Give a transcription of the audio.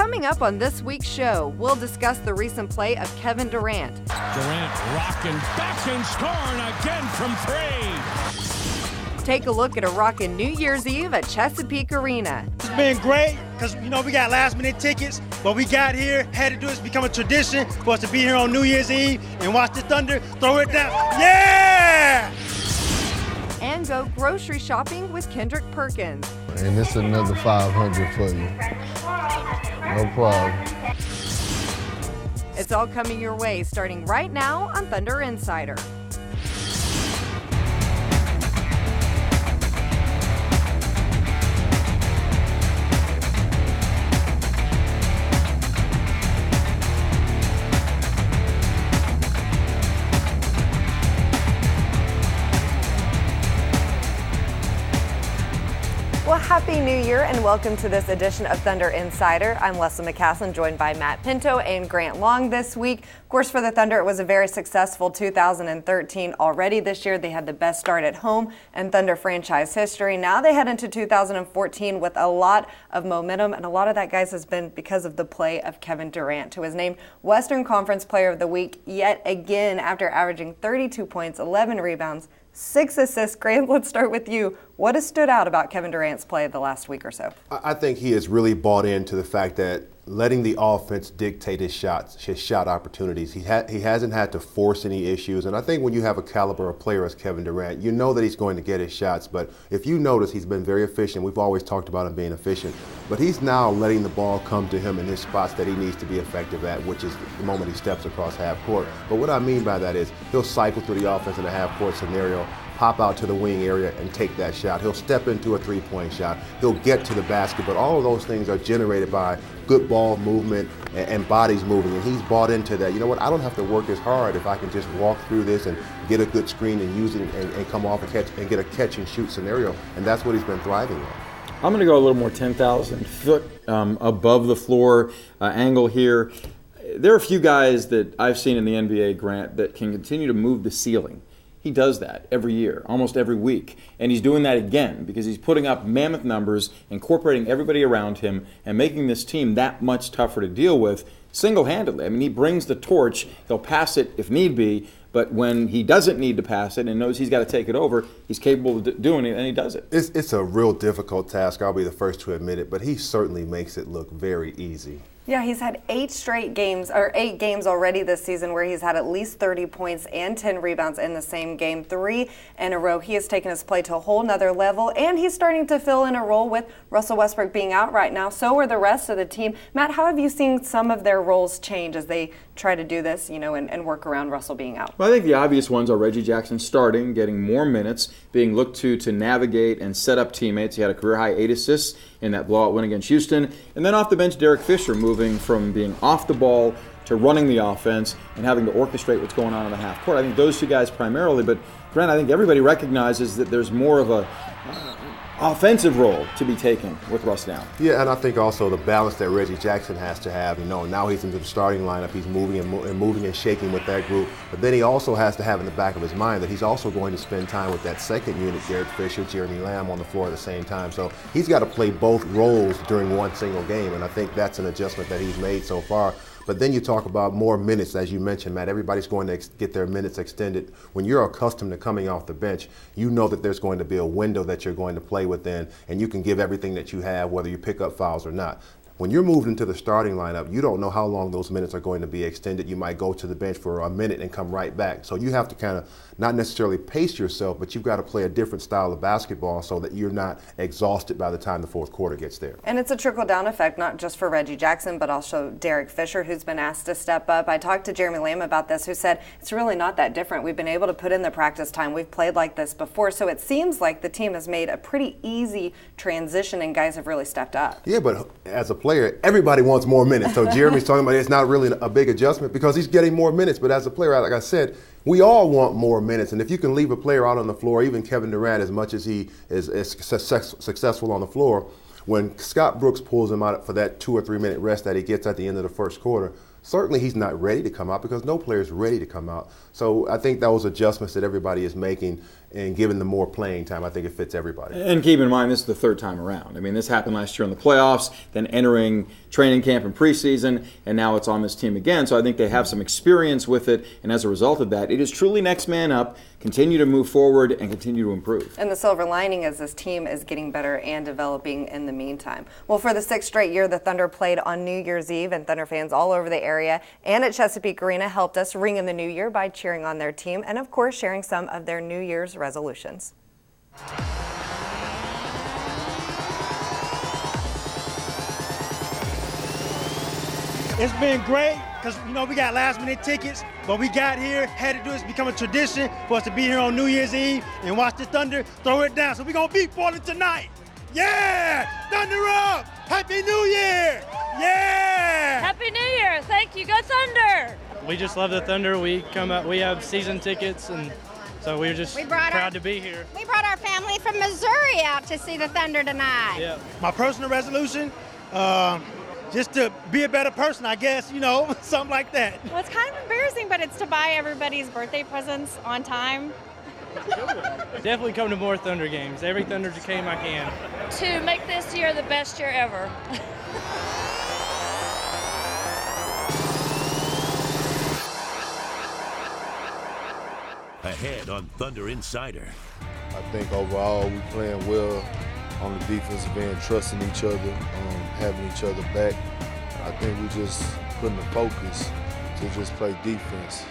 Coming up on this week's show, we'll discuss the recent play of Kevin Durant. Durant rocking back and scoring again from three. Take a look at a rockin' New Year's Eve at Chesapeake Arena. It's been great because, we got last-minute tickets, but we got here, had to do it. It's become a tradition for us to be here on New Year's Eve and watch the Thunder throw it down. Yeah! And go grocery shopping with Kendrick Perkins. And it's another 500 for you. No problem. It's all coming your way starting right now on Thunder Insider. Well, Happy New Year and welcome to this edition of Thunder Insider. I'm Leslie McCaslin, joined by Matt Pinto and Grant Long this week. Of course, for the Thunder, it was a very successful 2013 already this year. They had the best start at home in Thunder franchise history. Now they head into 2014 with a lot of momentum, and a lot of that, guys, has been because of the play of Kevin Durant, who was named Western Conference Player of the Week yet again after averaging 32 points, 11 rebounds, 6 assists. Grant, let's start with you. What has stood out about Kevin Durant's play the last week or so? I think he has really bought into the fact that letting the offense dictate his shots, his shot opportunities. He hasn't had to force any issues. And I think when you have a caliber of player as Kevin Durant, you know that he's going to get his shots. But if you notice, he's been very efficient. We've always talked about him being efficient. But he's now letting the ball come to him in his spots that he needs to be effective at, which is the moment he steps across half court. But what I mean by that is he'll cycle through the offense in a half court scenario, pop out to the wing area and take that shot. He'll step into a three-point shot. He'll get to the basket, but all of those things are generated by good ball movement and bodies moving, and he's bought into that. You know what, I don't have to work as hard if I can just walk through this and get a good screen and use it and come off and catch and get a catch and shoot scenario, and that's what he's been thriving on. I'm going to go a little more 10,000 foot above the floor angle here. There are a few guys that I've seen in the NBA, Grant, that can continue to move the ceiling. He does that every year, almost every week. And he's doing that again because he's putting up mammoth numbers, incorporating everybody around him, and making this team that much tougher to deal with single-handedly. I mean, he brings the torch. He'll pass it if need be, but when he doesn't need to pass it and knows he's got to take it over, he's capable of doing it, and he does it. It's a real difficult task. I'll be the first to admit it, but he certainly makes it look very easy. Yeah, he's had 8 games already this season where he's had at least 30 points and 10 rebounds in the same game, 3 in a row. He has taken his play to a whole nother level, and he's starting to fill in a role with Russell Westbrook being out right now. So are the rest of the team. Matt, how have you seen some of their roles change as they try to do this, and work around Russell being out? Well, I think the obvious ones are Reggie Jackson starting, getting more minutes, being looked to navigate and set up teammates. He had a career-high 8 assists in that blowout win against Houston. And then off the bench, Derek Fisher moving from being off the ball to running the offense and having to orchestrate what's going on in the half court. I think those two guys primarily, but Grant, I think everybody recognizes that there's more of a offensive role to be taken with Russ down. Yeah, and I think also the balance that Reggie Jackson has to have. Now he's into the starting lineup. He's moving and shaking with that group. But then he also has to have in the back of his mind that he's also going to spend time with that second unit, Derek Fisher, Jeremy Lamb, on the floor at the same time. So he's got to play both roles during one single game, and I think that's an adjustment that he's made so far. But then you talk about more minutes, as you mentioned, Matt. Everybody's going to get their minutes extended. When you're accustomed to coming off the bench, you know that there's going to be a window that you're going to play within, and you can give everything that you have, whether you pick up fouls or not. When you're moved into the starting lineup, you don't know how long those minutes are going to be extended. You might go to the bench for a minute and come right back. So you have to kind of not necessarily pace yourself, but you've got to play a different style of basketball so that you're not exhausted by the time the fourth quarter gets there. And it's a trickle-down effect, not just for Reggie Jackson, but also Derek Fisher, who's been asked to step up. I talked to Jeremy Lamb about this, who said it's really not that different. We've been able to put in the practice time. We've played like this before. So it seems like the team has made a pretty easy transition, and guys have really stepped up. Yeah, but as a player, everybody wants more minutes. So Jeremy's talking about it's not really a big adjustment because he's getting more minutes. But as a player, like I said, we all want more minutes. And if you can leave a player out on the floor, even Kevin Durant, as much as he is successful on the floor, when Scott Brooks pulls him out for that 2 or 3 minute rest that he gets at the end of the first quarter, Certainly he's not ready to come out because no player is ready to come out. So I think those adjustments that everybody is making and giving them more playing time, I think it fits everybody. And keep in mind, this is the third time around. I mean, this happened last year in the playoffs, then entering training camp and preseason, and now it's on this team again. So I think they have some experience with it, and as a result of that, it is truly next man up, continue to move forward, and continue to improve. And the silver lining is this team is getting better and developing in the meantime. Well, for the sixth straight year, the Thunder played on New Year's Eve, and Thunder fans all over the area and at Chesapeake Arena helped us ring in the new year by cheering on their team and, of course, sharing some of their New Year's resolutions. It's been great because, we got last-minute tickets, but we got here, had to do this, become a tradition for us to be here on New Year's Eve and watch the Thunder throw it down. So we're going to beat Portland tonight. Yeah! Thunder up! Happy New Year! Yeah! Happy New Year! Thank you. Go Thunder! We just love the Thunder. We come out. We have season tickets, and so we're just proud to be here. We brought our family from Missouri out to see the Thunder tonight. Yeah. My personal resolution, just to be a better person, I guess, something like that. Well, it's kind of embarrassing, but it's to buy everybody's birthday presents on time. Definitely come to more Thunder games. Every Thunder game I can. To make this year the best year ever. Ahead on Thunder Insider. I think overall we playing well on the defensive end, trusting each other, having each other back. I think we just putting the focus to just play defense.